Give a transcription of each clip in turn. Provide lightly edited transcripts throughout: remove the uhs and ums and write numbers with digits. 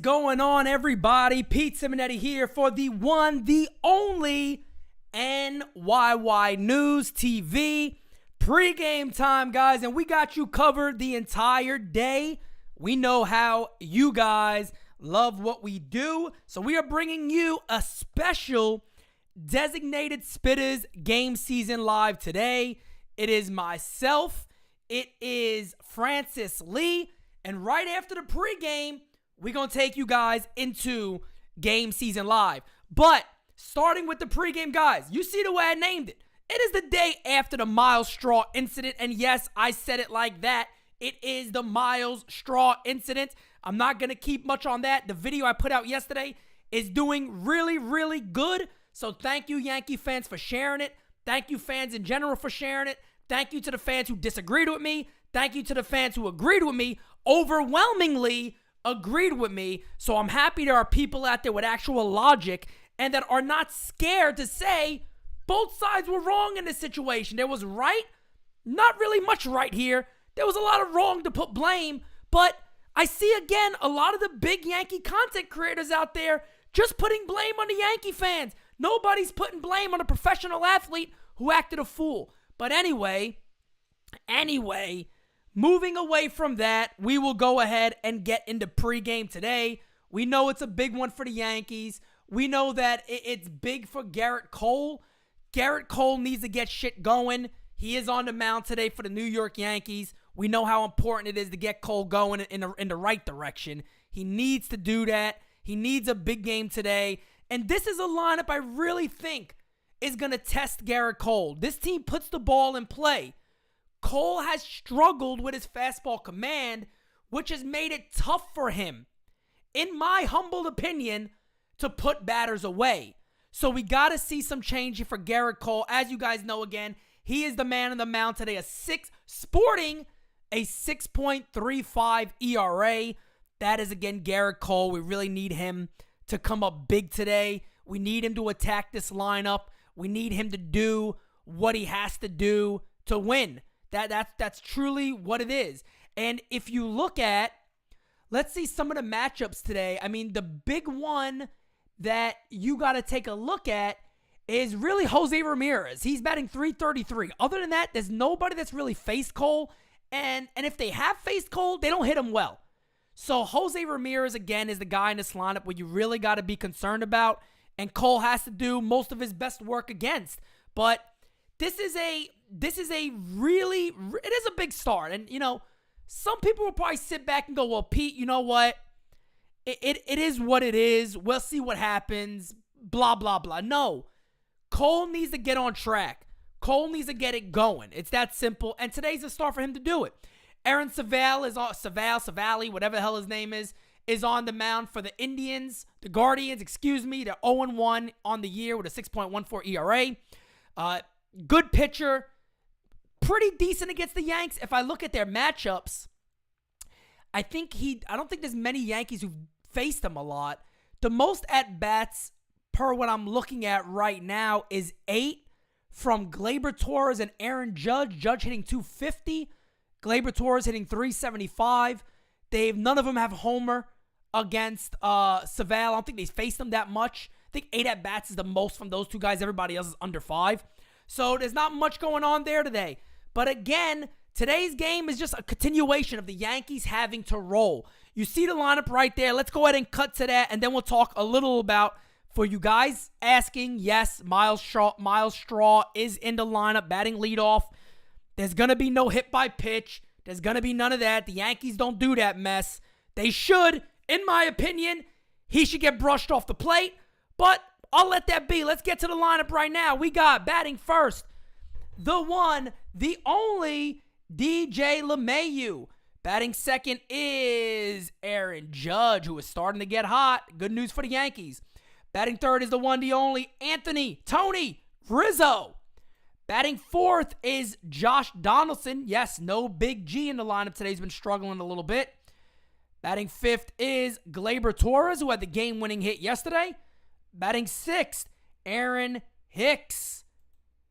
going on, everybody? Pete Simonetti here for the one, the only NyynewsTV. Pre-game time, guys, and we got you covered the entire day. We know how you guys love what we do, so we are bringing you a special Designated Spitters game season live today. It is myself, it is Francis Lee, and right after the pregame, we're going to take you guys into game season live. But starting with the pregame, guys, you see the way I named it. It is the day after the Miles Straw incident, and yes, I said it like that. It is the Miles Straw incident. I'm not going to keep much on that. The video I put out yesterday is doing really, really good. So thank you, Yankee fans, for sharing it. Thank you, fans in general, for sharing it. Thank you to the fans who disagreed with me. Thank you to the fans who agreed with me. Overwhelmingly agreed with me. So I'm happy there are people out there with actual logic and that are not scared to say both sides were wrong in this situation. There was right, not really much right here. There was a lot of wrong to put blame, but I see again a lot of the big Yankee content creators out there just putting blame on the Yankee fans. Nobody's putting blame on a professional athlete who acted a fool. But anyway, moving away from that, we will go ahead and get into pregame today. We know it's a big one for the Yankees. We know that it's big for Garrett Cole. Garrett Cole needs to get shit going. He is on the mound today for the New York Yankees. We know how important it is to get Cole going in the right direction. He needs to do that. He needs a big game today. And this is a lineup I really think is going to test Garrett Cole. This team puts the ball in play. Cole has struggled with his fastball command, which has made it tough for him, in my humble opinion, to put batters away. So we got to see some change for Garrett Cole. As you guys know, again, he is the man on the mound today, sporting a 6.35 ERA. That is, again, Garrett Cole. We really need him to come up big today. We need him to attack this lineup. We need him to do what he has to do to win. That's truly what it is. And if you look at, let's see some of the matchups today. I mean, the big one that you got to take a look at is really Jose Ramirez. He's batting .333. Other than that, there's nobody that's really faced Cole. And if they have faced Cole, they don't hit him well. So Jose Ramirez, again, is the guy in this lineup where you really got to be concerned about. And Cole has to do most of his best work against. But this is a really, it is a big start. And, you know, some people will probably sit back and go, well, Pete, you know what? It is what it is. We'll see what happens. Blah, blah, blah. No. Cole needs to get on track. Cole needs to get it going. It's that simple. And today's the start for him to do it. Aaron Savali, whatever the hell his name is on the mound for the Guardians. They're 0-1 on the year with a 6.14 ERA. Good pitcher. Pretty decent against the Yanks. If I look at their matchups, I don't think there's many Yankees who've faced him a lot. The most at-bats, per what I'm looking at right now, is 8 from Gleyber Torres and Aaron Judge. Judge hitting .250. Gleyber Torres hitting .375. None of them have homer against Savale. I don't think they faced them that much. I think 8 at-bats is the most from those two guys. Everybody else is under 5. So there's not much going on there today. But again, today's game is just a continuation of the Yankees having to roll. You see the lineup right there. Let's go ahead and cut to that, and then we'll talk a little about, for you guys asking, yes, Miles Straw is in the lineup, batting leadoff. There's going to be no hit by pitch. There's going to be none of that. The Yankees don't do that mess. They should, in my opinion. He should get brushed off the plate, but I'll let that be. Let's get to the lineup right now. We got batting first, the one, the only DJ LeMahieu. Batting second is Aaron Judge, who is starting to get hot. Good news for the Yankees. Batting third is the one, the only Tony Rizzo. Batting fourth is Josh Donaldson. Yes, no Big G in the lineup today. He's been struggling a little bit. Batting fifth is Gleyber Torres, who had the game-winning hit yesterday. Batting sixth, Aaron Hicks.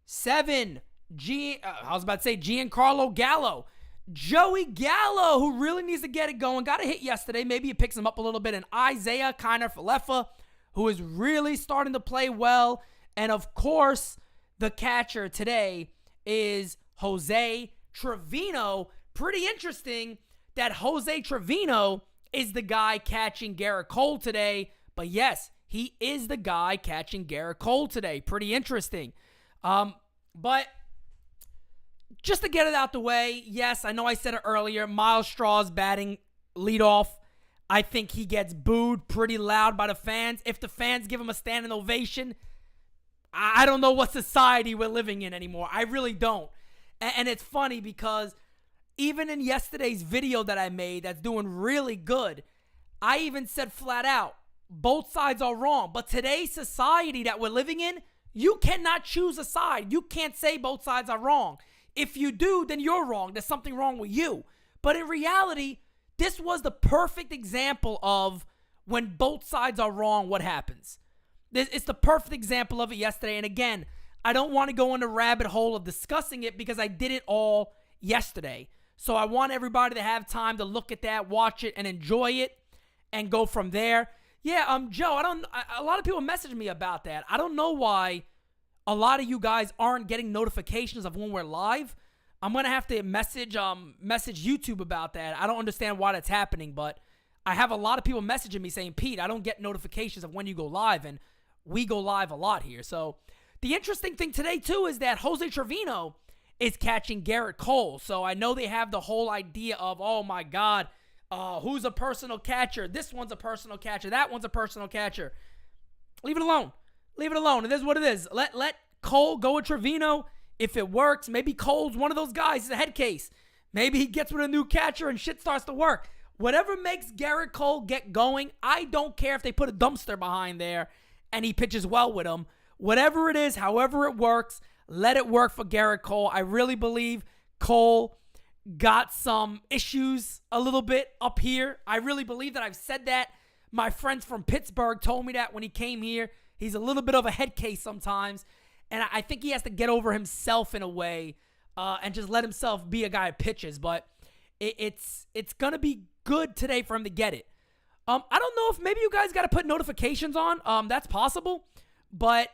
7, Giancarlo Gallo. Joey Gallo, who really needs to get it going, got a hit yesterday. Maybe it picks him up a little bit. And Isaiah Kiner-Falefa, who is really starting to play well. And, of course, the catcher today is Jose Trevino. Pretty interesting that Jose Trevino is the guy catching Gerrit Cole today. But, yes, he is the guy catching Gerrit Cole today. Pretty interesting. But just to get it out the way, yes, I know I said it earlier, Miles Straw's batting leadoff. I think he gets booed pretty loud by the fans. If the fans give him a standing ovation, I don't know what society we're living in anymore. I really don't. And it's funny because even in yesterday's video that I made that's doing really good, I even said flat out, both sides are wrong. But today's society that we're living in, you cannot choose a side. You can't say both sides are wrong. If you do, then you're wrong. There's something wrong with you. But in reality, this was the perfect example of when both sides are wrong, what happens. It's the perfect example of it yesterday. And again, I don't want to go in the rabbit hole of discussing it because I did it all yesterday. So I want everybody to have time to look at that, watch it, and enjoy it, and go from there. Yeah, Joe, a lot of people message me about that. I don't know why a lot of you guys aren't getting notifications of when we're live. I'm going to have to message YouTube about that. I don't understand why that's happening, but I have a lot of people messaging me saying, Pete, I don't get notifications of when you go live, and we go live a lot here. So the interesting thing today, too, is that Jose Trevino is catching Gerrit Cole. So I know they have the whole idea of, oh, my God, who's a personal catcher? This one's a personal catcher. That one's a personal catcher. Leave it alone. Leave it alone. It is what it is. Let Cole go with Trevino. If it works, maybe Cole's one of those guys. It's a head case. Maybe he gets with a new catcher and shit starts to work. Whatever makes Gerrit Cole get going, I don't care if they put a dumpster behind there and he pitches well with them. Whatever it is, however it works, let it work for Gerrit Cole. I really believe Cole got some issues a little bit up here. I really believe that. I've said that. My friends from Pittsburgh told me that when he came here. He's a little bit of a head case sometimes. And I think he has to get over himself in a way and just let himself be a guy who pitches. But it's going to be good today for him to get it. I don't know if maybe you guys got to put notifications on. That's possible. But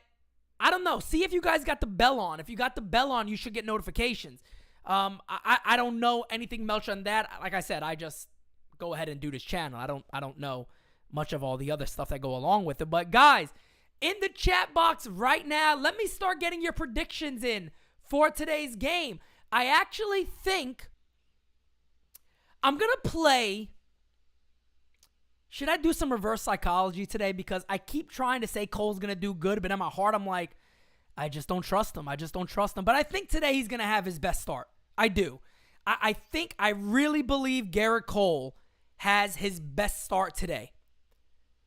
I don't know. See if you guys got the bell on. If you got the bell on, you should get notifications. I don't know anything much on that. Like I said, I just go ahead and do this channel. I don't know much of all the other stuff that go along with it. But guys, in the chat box right now, let me start getting your predictions in for today's game. I actually think I'm going to play. Should I do some reverse psychology today? Because I keep trying to say Cole's going to do good, but in my heart, I'm like, I just don't trust him. I just don't trust him. But I think today he's going to have his best start. I do. I really believe Gerrit Cole has his best start today.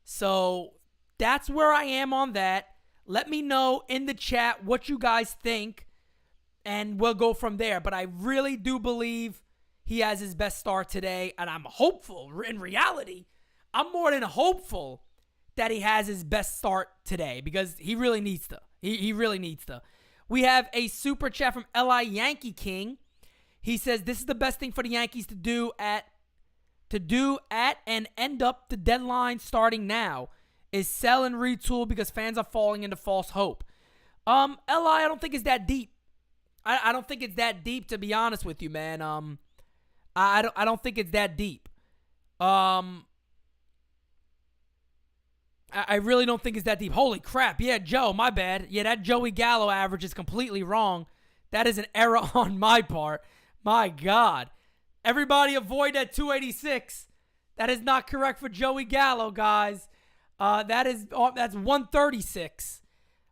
So that's where I am on that. Let me know in the chat what you guys think, and we'll go from there. But I really do believe he has his best start today, and I'm hopeful. In reality, I'm more than hopeful that he has his best start today because he really needs to. He really needs to. We have a super chat from L.I. Yankee King. He says, this is the best thing for the Yankees to do at and end up the deadline starting now is sell and retool because fans are falling into false hope. L.I., I don't think it's that deep. I don't think it's that deep, to be honest with you, man. I don't think it's that deep. I really don't think it's that deep. Holy crap. Yeah, Joe, my bad. Yeah, that Joey Gallo average is completely wrong. That is an error on my part. My God. Everybody avoid that 286. That is not correct for Joey Gallo, guys. That's 136.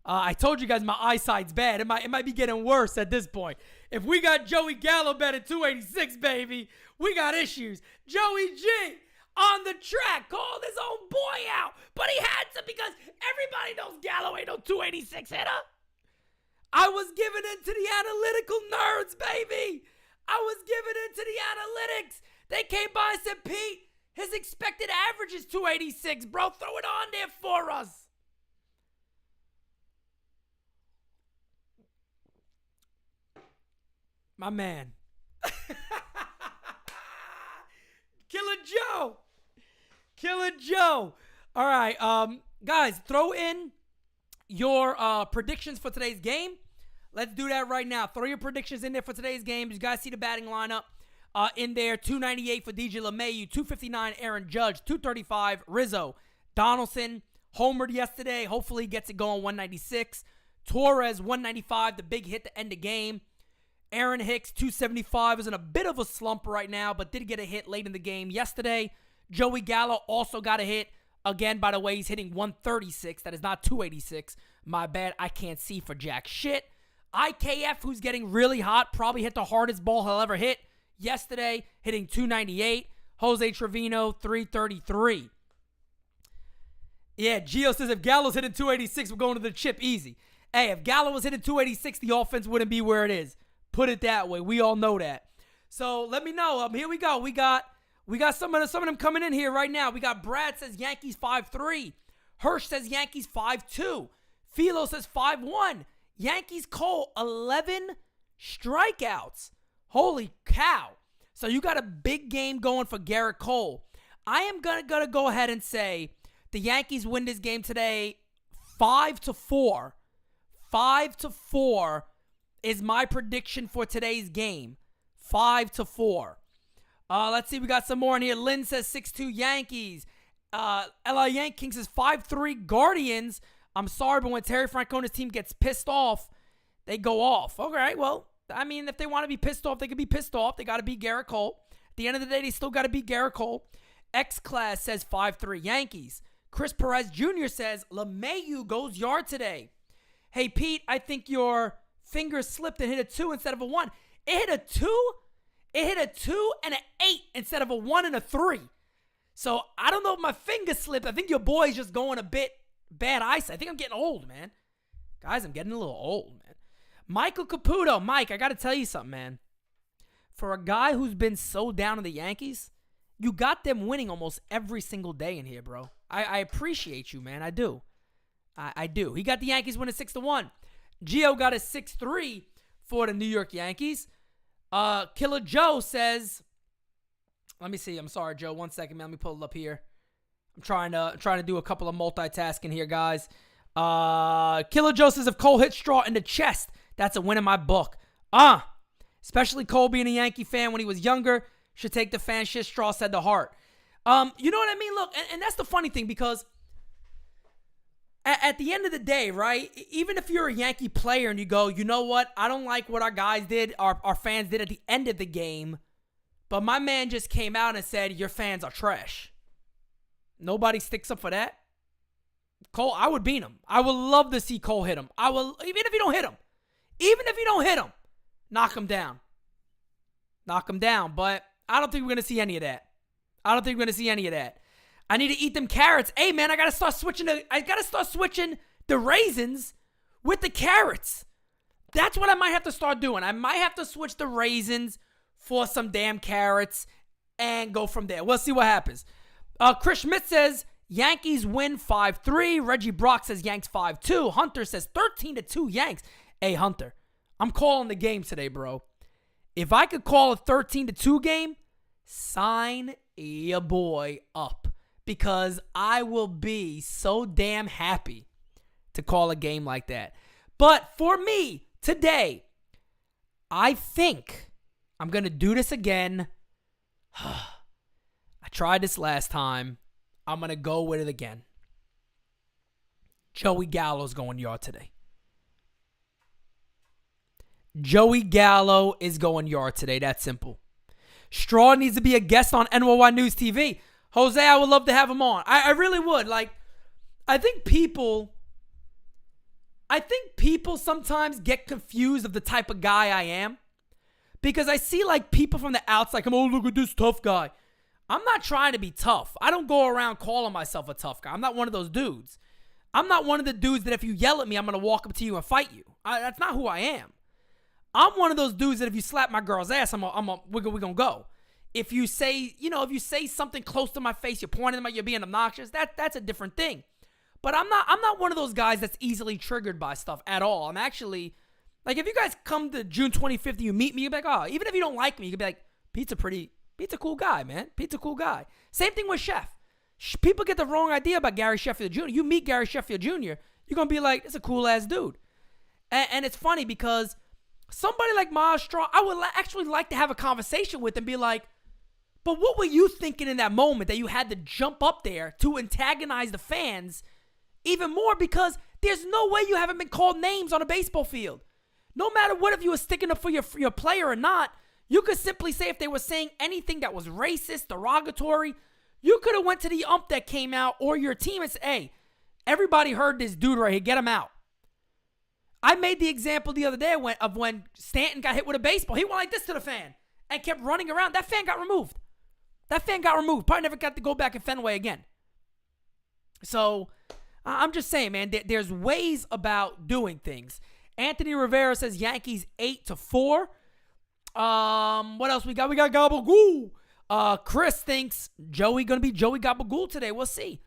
I told you guys my eyesight's bad. It might be getting worse at this point. If we got Joey Gallo bet at 286, baby, we got issues. Joey G on the track called his own boy out, but he had to because everybody knows Gallo ain't no 286 hitter. I was giving in to the analytical nerds, baby. I was giving in to the analytics. They came by and said, Pete, his expected average is 286, bro. Throw it on there for us. My man. Joe. Killer Joe. All right, guys, throw in your predictions for today's game. Let's do that right now. Throw your predictions in there for today's game. You guys see the batting lineup in there. 298 for DJ LeMahieu, 259 Aaron Judge, 235 Rizzo. Donaldson homered yesterday. Hopefully he gets it going, 196. Torres, 195, the big hit to end the game. Aaron Hicks, 275, is in a bit of a slump right now, but did get a hit late in the game yesterday. Joey Gallo also got a hit. Again, by the way, he's hitting 136. That is not 286. My bad. I can't see for jack shit. IKF, who's getting really hot, probably hit the hardest ball he'll ever hit yesterday, hitting 298. Jose Trevino, 333. Yeah, Gio says if Gallo's hitting 286, we're going to the chip easy. Hey, if Gallo was hitting 286, the offense wouldn't be where it is. Put it that way. We all know that. So let me know. Here we go. We got some of them coming in here right now. We got Brad says Yankees 5-3. Hirsch says Yankees 5-2. Philo says 5-1. Yankees Cole 11 strikeouts. Holy cow. So you got a big game going for Garrett Cole. I am gonna go ahead and say the Yankees win this game today 5-4. 5-4 is my prediction for today's game. 5-4. Let's see. We got some more in here. Lynn says 6-2 Yankees. L.I. Yankees says 5-3 Guardians. I'm sorry, but when Terry Francona's team gets pissed off, they go off. All right, well, I mean, if they want to be pissed off, they can be pissed off. They got to beat Garrett Cole. At the end of the day, they still got to beat Garrett Cole. X-Class says 5-3 Yankees. Chris Perez Jr. says LeMahieu goes yard today. Hey, Pete, I think your finger slipped and hit a 2 instead of a 1. It hit a 2? It hit a 2 and an 8 instead of a 1 and a 3. So I don't know if my finger slipped. I think your boy's just going a bit bad eyesight. I think I'm getting old, man. Guys, I'm getting a little old, man. Michael Caputo. Mike, I got to tell you something, man. For a guy who's been so down on the Yankees, you got them winning almost every single day in here, bro. I appreciate you, man. I do. I do. He got the Yankees winning 6-1. Gio got a 6-3 for the New York Yankees. Killer Joe says, let me see. I'm sorry, Joe. 1 second, man. Let me pull it up here. I'm trying to do a couple of multitasking here, guys. Killer Joe says if Cole hits Straw in the chest, that's a win in my book. Especially Cole being a Yankee fan when he was younger, should take the fan shit. Straw said the heart. You know what I mean? Look, and that's the funny thing because at the end of the day, right, even if you're a Yankee player and you go, you know what, I don't like what our guys did, our fans did at the end of the game, but my man just came out and said, your fans are trash. Nobody sticks up for that. Cole, I would beat him. I would love to see Cole hit him. I will, even if you don't hit him, knock him down. Knock him down, but I don't think we're going to see any of that. I need to eat them carrots. Hey, man, I got to start switching the raisins with the carrots. That's what I might have to start doing. I might have to switch the raisins for some damn carrots and go from there. We'll see what happens. Chris Schmidt says Yankees win 5-3. Reggie Brock says Yanks 5-2. Hunter says 13-2 Yanks. Hey, Hunter, I'm calling the game today, bro. If I could call a 13-2 game, sign your boy up. Because I will be so damn happy to call a game like that. But for me, today, I think I'm going to do this again. I tried this last time. I'm going to go with it again. Joey Gallo's going yard today. Joey Gallo is going yard today. That's simple. Straw needs to be a guest on NyynewsTV. Jose, I would love to have him on. I really would. Like, I think people sometimes get confused of the type of guy I am. Because I see, like, people from the outside come, oh, look at this tough guy. I'm not trying to be tough. I don't go around calling myself a tough guy. I'm not one of those dudes. I'm not one of the dudes that if you yell at me, I'm going to walk up to you and fight you. That's not who I am. I'm one of those dudes that if you slap my girl's ass, we're going to go. If you say something close to my face, you're pointing at me, you're being obnoxious, that's a different thing. But I'm not one of those guys that's easily triggered by stuff at all. I'm actually, like, if you guys come to June 25th and you meet me, you'll be like, oh, even if you don't like me, you can be like, Pete's a pretty Pete's a cool guy, man. Pete's a cool guy. Same thing with Chef. People get the wrong idea about Gary Sheffield Jr. You meet Gary Sheffield Jr., you're going to be like, it's a cool-ass dude. And it's funny because somebody like Miles Straw, I would actually like to have a conversation with and be like, but what were you thinking in that moment that you had to jump up there to antagonize the fans even more? Because there's no way you haven't been called names on a baseball field. No matter what, if you were sticking up for your player or not, you could simply say if they were saying anything that was racist, derogatory, you could have went to the ump that came out or your team and said, hey, everybody heard this dude right here. Get him out. I made the example the other day of when Stanton got hit with a baseball. He went like this to the fan and kept running around. That fan got removed. Probably never got to go back in Fenway again. So I'm just saying, man, there's ways about doing things. Anthony Rivera says Yankees 8-4. What else we got? We got Gabagool. Chris thinks Joey going to be Joey Gabagool today. We'll see.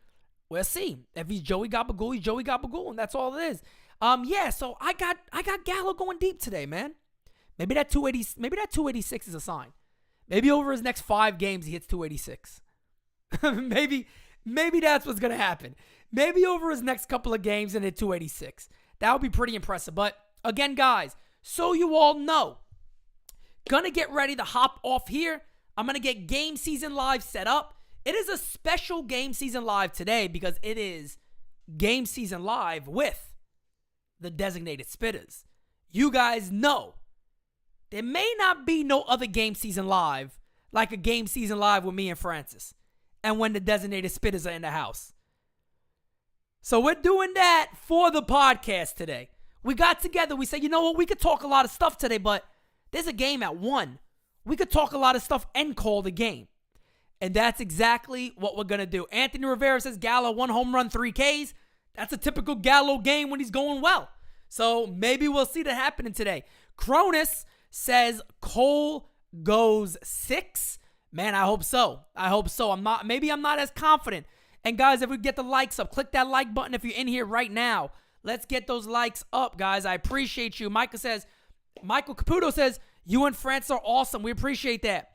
If he's Joey Gabagool, he's Joey Gabagool, and that's all it is. Yeah, so I got Gallo going deep today, man. Maybe that 286 is a sign. Maybe over his next 5 games he hits 286. maybe that's what's going to happen. Maybe over his next couple of games and hit 286. That would be pretty impressive. But again, guys, so you all know, gonna get ready to hop off here. I'm gonna get Game Season Live set up. It is a special Game Season Live today because it is Game Season Live with the designated spitters. You guys know there may not be no other Game Season Live like a Game Season Live with me and Francis and when the designated spitters are in the house. So we're doing that for the podcast today. We got together. We said, you know what? We could talk a lot of stuff today, but there's a game at 1. We could talk a lot of stuff and call the game. And that's exactly what we're going to do. Anthony Rivera says Gallo 1 home run, 3 Ks. That's a typical Gallo game when he's going well. So maybe we'll see that happening today. Cronus says Cole goes 6. Man, I hope so. Maybe I'm not as confident. And guys, if we get the likes up, click that like button if you're in here right now. Let's get those likes up, guys. I appreciate you. Michael Caputo says, you and France are awesome. We appreciate that.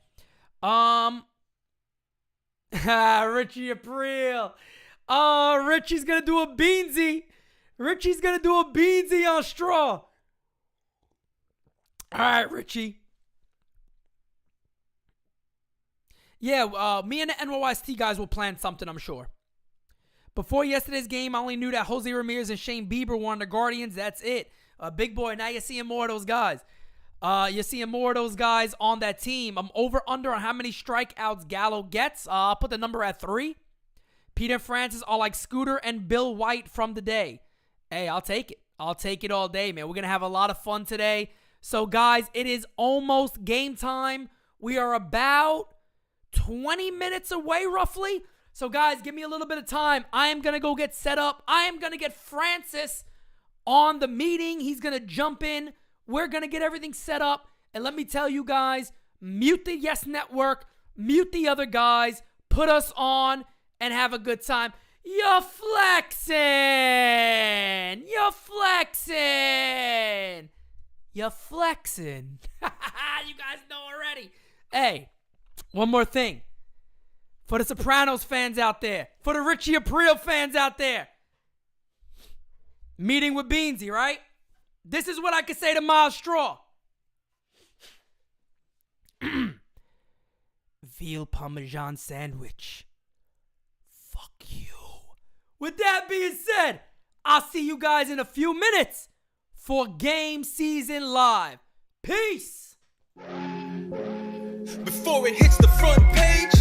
Richie April. Oh, Richie's going to do a beansy. On Straw. All right, Richie. Yeah, me and the NYYST guys will plan something, I'm sure. Before yesterday's game, I only knew that Jose Ramirez and Shane Bieber were on the Guardians. That's it. Big boy, now you're seeing more of those guys. You're seeing more of those guys on that team. I'm over-under on how many strikeouts Gallo gets. I'll put the number at 3. Pete and Francis are like Scooter and Bill White from the day. Hey, I'll take it. I'll take it all day, man. We're going to have a lot of fun today. So, guys, it is almost game time. We are about 20 minutes away, roughly. So, guys, give me a little bit of time. I am going to go get set up. I am going to get Francis on the meeting. He's going to jump in. We're going to get everything set up. And let me tell you guys, mute the Yes Network, mute the other guys, put us on, and have a good time. You're flexing. You guys know already. Hey, one more thing. For the Sopranos fans out there, for the Richie April fans out there, meeting with Beansy, right? This is what I could say to Miles Straw. Veal Parmesan sandwich. Fuck you. With that being said, I'll see you guys in a few minutes for Game Season Live. Peace. Before it hits the front page,